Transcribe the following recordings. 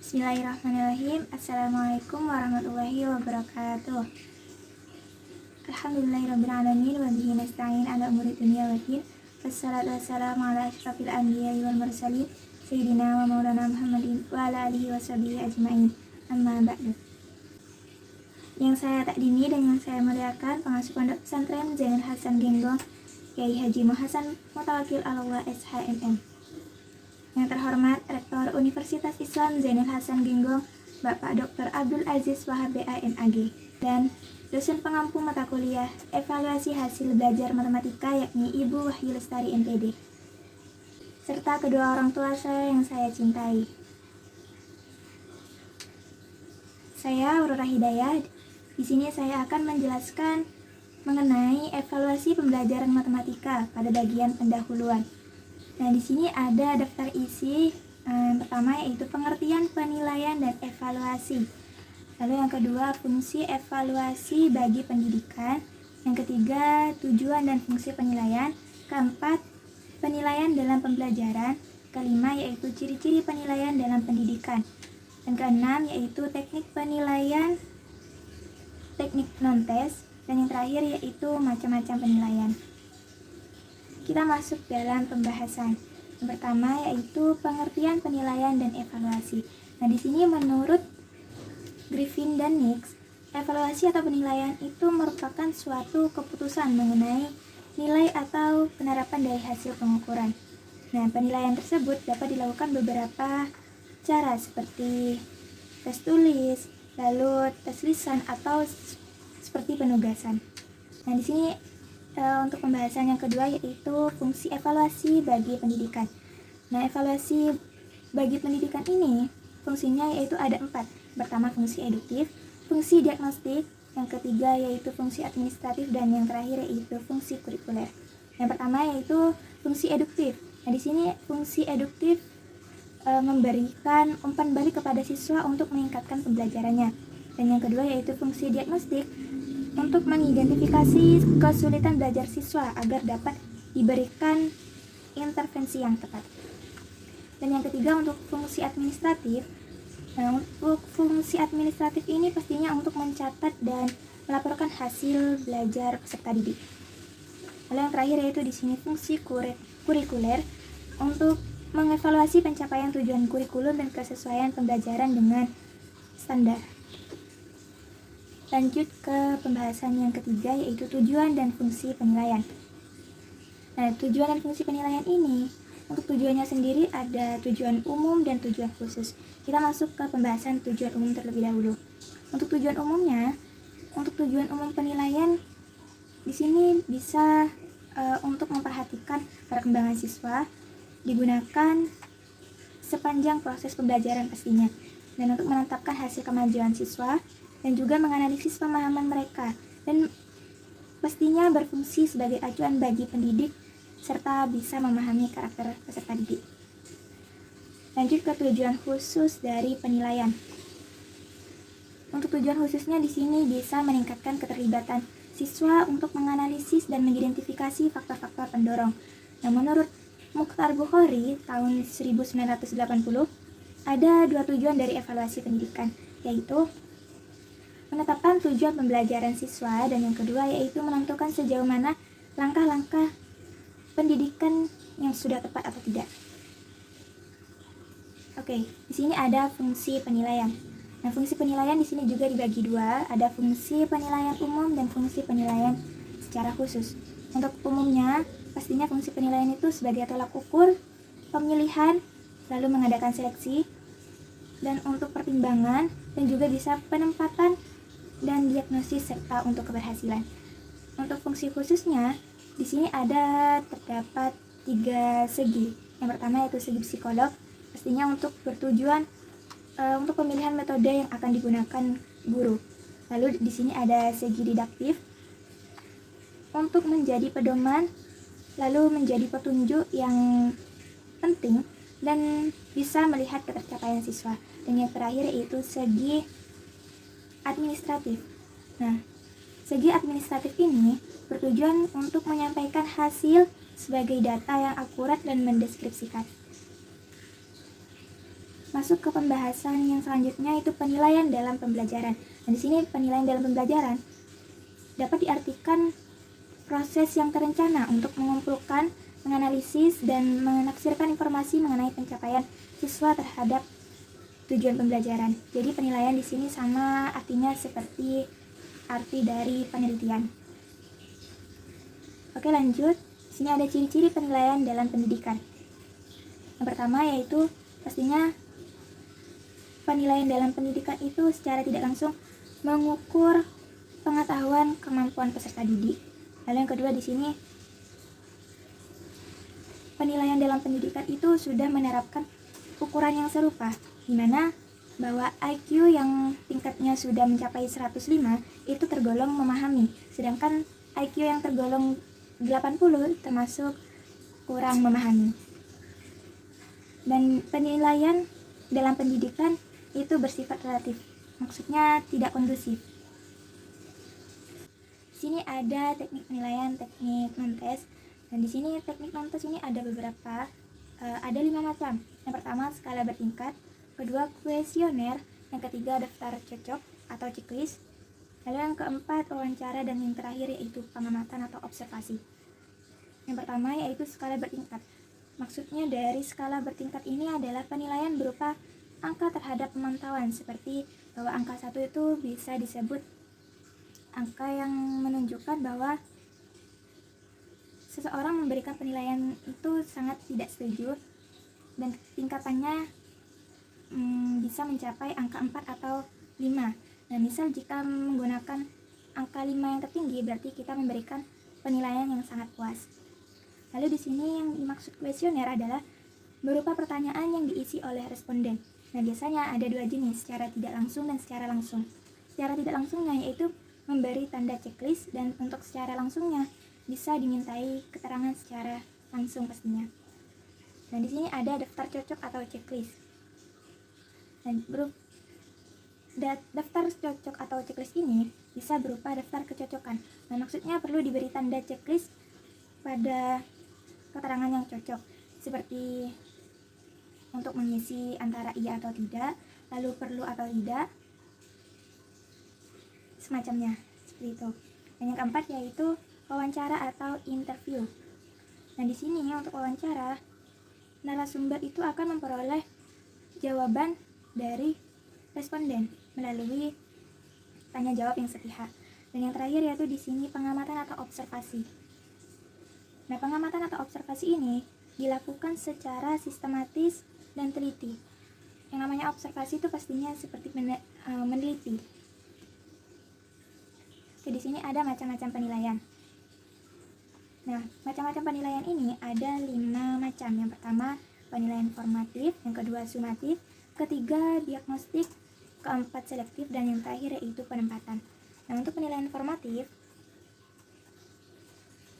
Bismillahirrahmanirrahim. Assalamualaikum warahmatullahi wabarakatuh. Alhamdulillahirrahmanirrahim. Wa bihi nasta'in ala umuri dunya waddin. Wassalatu wassalamu ala asyrafil anbiya'i wal mursalin Sayyidina wa maulana Muhammadin wa ala alihi wa sahbihi ajma'in. Amma ba'du. Yang saya takdimi dan yang saya muliakan pengasuh pondok pesantren Zainul Hasan Genggong Kiai Haji Muhasan Mutawakil Allah SHMM. Yang terhormat Rektor Universitas Islam Zainul Hasan Genggong Bapak Dr. Abdul Aziz Wahab MAG dan dosen pengampu mata kuliah evaluasi hasil belajar matematika yakni Ibu Wahyu Lestari MPD, serta kedua orang tua saya yang saya cintai. Saya Aurora Hidayah. Di sini saya akan menjelaskan mengenai evaluasi pembelajaran matematika pada bagian pendahuluan. Nah, di sini ada daftar isi. Yang pertama yaitu pengertian, penilaian, dan evaluasi. Lalu yang kedua, fungsi evaluasi bagi pendidikan. Yang ketiga, tujuan dan fungsi penilaian. Keempat, penilaian dalam pembelajaran. Kelima yaitu ciri-ciri penilaian dalam pendidikan. Dan keenam yaitu teknik penilaian, teknik non-tes. Dan yang terakhir yaitu macam-macam penilaian. Kita masuk dalam pembahasan. Yang pertama yaitu pengertian, penilaian, dan evaluasi. Nah, di sini menurut Griffin dan Nix, evaluasi atau penilaian itu merupakan suatu keputusan mengenai nilai atau penerapan dari hasil pengukuran. Nah, penilaian tersebut dapat dilakukan beberapa cara seperti tes tulis, lalu tes lisan, atau seperti penugasan. Nah, di sini untuk pembahasan yang kedua yaitu fungsi evaluasi bagi pendidikan. Nah, evaluasi bagi pendidikan ini fungsinya yaitu ada 4. Pertama, fungsi eduktif, fungsi diagnostik, yang ketiga yaitu fungsi administratif, dan yang terakhir yaitu fungsi kurikuler. Yang pertama yaitu fungsi eduktif. Nah, di sini fungsi eduktif memberikan umpan balik kepada siswa untuk meningkatkan pembelajarannya. Dan yang kedua yaitu fungsi diagnostik, untuk mengidentifikasi kesulitan belajar siswa agar dapat diberikan intervensi yang tepat. Dan yang ketiga untuk fungsi administratif. Nah, untuk fungsi administratif ini pastinya untuk mencatat dan melaporkan hasil belajar peserta didik. Lalu yang terakhir yaitu di sini fungsi kurikuler, untuk mengevaluasi pencapaian tujuan kurikulum dan kesesuaian pembelajaran dengan standar. Lanjut ke pembahasan yang ketiga yaitu tujuan dan fungsi penilaian. Nah, tujuan dan fungsi penilaian ini, untuk tujuannya sendiri ada tujuan umum dan tujuan khusus. Kita masuk ke pembahasan tujuan umum terlebih dahulu. Untuk tujuan umumnya, untuk tujuan umum penilaian di sini bisa untuk memperhatikan perkembangan siswa, digunakan sepanjang proses pembelajaran pastinya, dan untuk menetapkan hasil kemajuan siswa, dan juga menganalisis pemahaman mereka, dan pastinya berfungsi sebagai acuan bagi pendidik serta bisa memahami karakter peserta didik. Lanjut ke tujuan khusus dari penilaian. Untuk tujuan khususnya di sini bisa meningkatkan keterlibatan siswa untuk menganalisis dan mengidentifikasi faktor-faktor pendorong. Nah, menurut Mukhtar Bukhari tahun 1980 ada 2 tujuan dari evaluasi pendidikan, yaitu menetapkan tujuan pembelajaran siswa, dan yang kedua yaitu menentukan sejauh mana langkah-langkah pendidikan yang sudah tepat atau tidak. Oke, di sini ada fungsi penilaian. Nah, fungsi penilaian di sini juga dibagi 2, ada fungsi penilaian umum dan fungsi penilaian secara khusus. Untuk umumnya, pastinya fungsi penilaian itu sebagai tolak ukur, pemilihan, lalu mengadakan seleksi, dan untuk pertimbangan, dan juga bisa penempatan dan diagnosis serta untuk keberhasilan. Untuk fungsi khususnya di sini terdapat 3 segi. Yang pertama yaitu segi psikolog, pastinya untuk bertujuan untuk pemilihan metode yang akan digunakan guru. Lalu di sini ada segi didaktif untuk menjadi pedoman, lalu menjadi petunjuk yang penting dan bisa melihat ketercapaian siswa. Dan yang terakhir yaitu segi administratif. Nah, segi administratif ini bertujuan untuk menyampaikan hasil sebagai data yang akurat dan mendeskripsikan. masuk ke pembahasan yang selanjutnya, itu penilaian dalam pembelajaran. Dan di sini penilaian dalam pembelajaran dapat diartikan proses yang terencana untuk mengumpulkan, menganalisis, dan menafsirkan informasi mengenai pencapaian siswa terhadap tujuan pembelajaran. Jadi penilaian di sini sama artinya seperti arti dari penelitian. Oke, lanjut. Di sini ada ciri-ciri penilaian dalam pendidikan. Yang pertama yaitu pastinya penilaian dalam pendidikan itu secara tidak langsung mengukur pengetahuan kemampuan peserta didik. Lalu yang kedua di sini penilaian dalam pendidikan itu sudah menerapkan ukuran yang serupa, di mana bahwa IQ yang tingkatnya sudah mencapai 105 itu tergolong memahami, sedangkan IQ yang tergolong 80 termasuk kurang memahami. Dan penilaian dalam pendidikan itu bersifat relatif, maksudnya tidak kondusif. Di sini ada teknik penilaian, teknik non-tes, dan di sini teknik non-tes ini ada beberapa, ada 5 macam. Yang pertama skala bertingkat, kedua kuesioner, yang ketiga daftar cocok atau checklist, lalu yang keempat wawancara, dan yang terakhir yaitu pengamatan atau observasi. Yang pertama yaitu skala bertingkat. Maksudnya dari skala bertingkat ini adalah penilaian berupa angka terhadap pemantauan, seperti bahwa angka 1 itu bisa disebut angka yang menunjukkan bahwa seseorang memberikan penilaian itu sangat tidak setuju, dan tingkatannya bisa mencapai angka 4 atau 5. Nah, misal jika menggunakan angka 5 yang tertinggi, berarti kita memberikan penilaian yang sangat puas. Lalu di sini yang dimaksud kuesioner adalah berupa pertanyaan yang diisi oleh responden. Nah, biasanya ada 2 jenis, secara tidak langsung dan secara langsung. Secara tidak langsungnya yaitu memberi tanda checklist, dan untuk secara langsungnya bisa dimintai keterangan secara langsung pastinya. Dan di sini ada daftar cocok atau checklist. Dan daftar cocok atau checklist ini bisa berupa daftar kecocokan. Nah, maksudnya perlu diberi tanda checklist pada keterangan yang cocok, seperti untuk mengisi antara iya atau tidak, lalu perlu atau tidak, semacamnya, seperti itu. Dan yang keempat yaitu wawancara atau interview. Nah, di sini untuk wawancara, narasumber itu akan memperoleh jawaban dari responden melalui tanya jawab yang sepihak. Dan yang terakhir yaitu di sini pengamatan atau observasi. Nah, pengamatan atau observasi ini dilakukan secara sistematis dan teliti. Yang namanya observasi itu pastinya seperti meneliti. Di sini ada macam-macam penilaian. Nah, macam-macam penilaian ini ada 5 macam. Yang pertama penilaian formatif, yang kedua sumatif, ketiga diagnostik, keempat selektif, dan yang terakhir yaitu penempatan. Nah, untuk penilaian formatif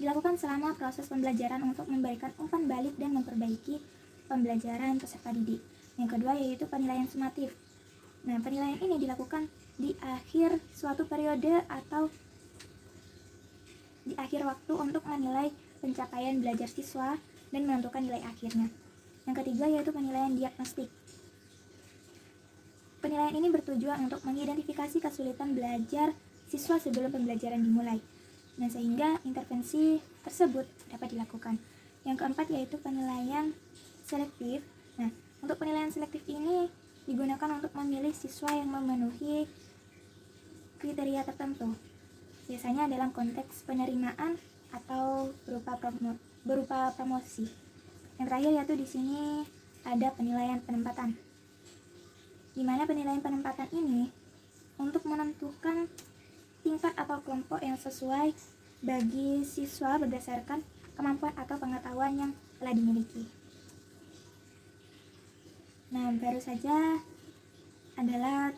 dilakukan selama proses pembelajaran untuk memberikan umpan balik dan memperbaiki pembelajaran peserta didik. Yang kedua yaitu penilaian sumatif. Nah, penilaian ini dilakukan di akhir suatu periode atau di akhir waktu untuk menilai pencapaian belajar siswa dan menentukan nilai akhirnya. Yang ketiga yaitu penilaian diagnostik. Penilaian ini bertujuan untuk mengidentifikasi kesulitan belajar siswa sebelum pembelajaran dimulai. Nah, sehingga intervensi tersebut dapat dilakukan. Yang keempat yaitu penilaian selektif. Nah, untuk penilaian selektif ini digunakan untuk memilih siswa yang memenuhi kriteria tertentu. Biasanya dalam konteks penerimaan atau berupa promosi. Yang terakhir yaitu di sini ada penilaian penempatan. Di mana penilaian penempatan ini untuk menentukan tingkat atau kelompok yang sesuai bagi siswa berdasarkan kemampuan atau pengetahuan yang telah dimiliki. Nah, baru saja adalah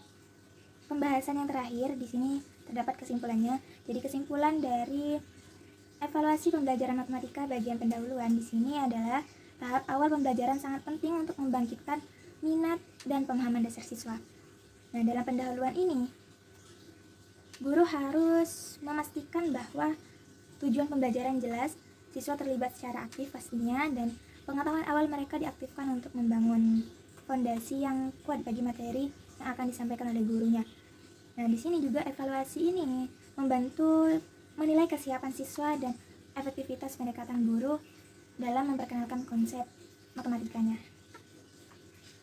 pembahasan yang terakhir. Di sini terdapat kesimpulannya. Jadi kesimpulan dari evaluasi pembelajaran matematika bagian pendahuluan di sini adalah tahap awal pembelajaran sangat penting untuk membangkitkan minat dan pemahaman dasar siswa. Nah, dalam pendahuluan ini, guru harus memastikan bahwa tujuan pembelajaran jelas, siswa terlibat secara aktif pastinya, dan pengetahuan awal mereka diaktifkan untuk membangun fondasi yang kuat bagi materi yang akan disampaikan oleh gurunya. Nah, di sini juga evaluasi ini membantu menilai kesiapan siswa dan efektivitas pendekatan guru dalam memperkenalkan konsep matematikanya.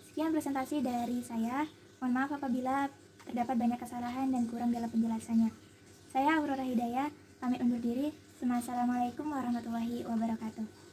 Sekian presentasi dari saya. Mohon maaf apabila terdapat banyak kesalahan dan kurang dalam penjelasannya. Saya Aurora Hidayah, pamit undur diri. Assalamualaikum warahmatullahi wabarakatuh.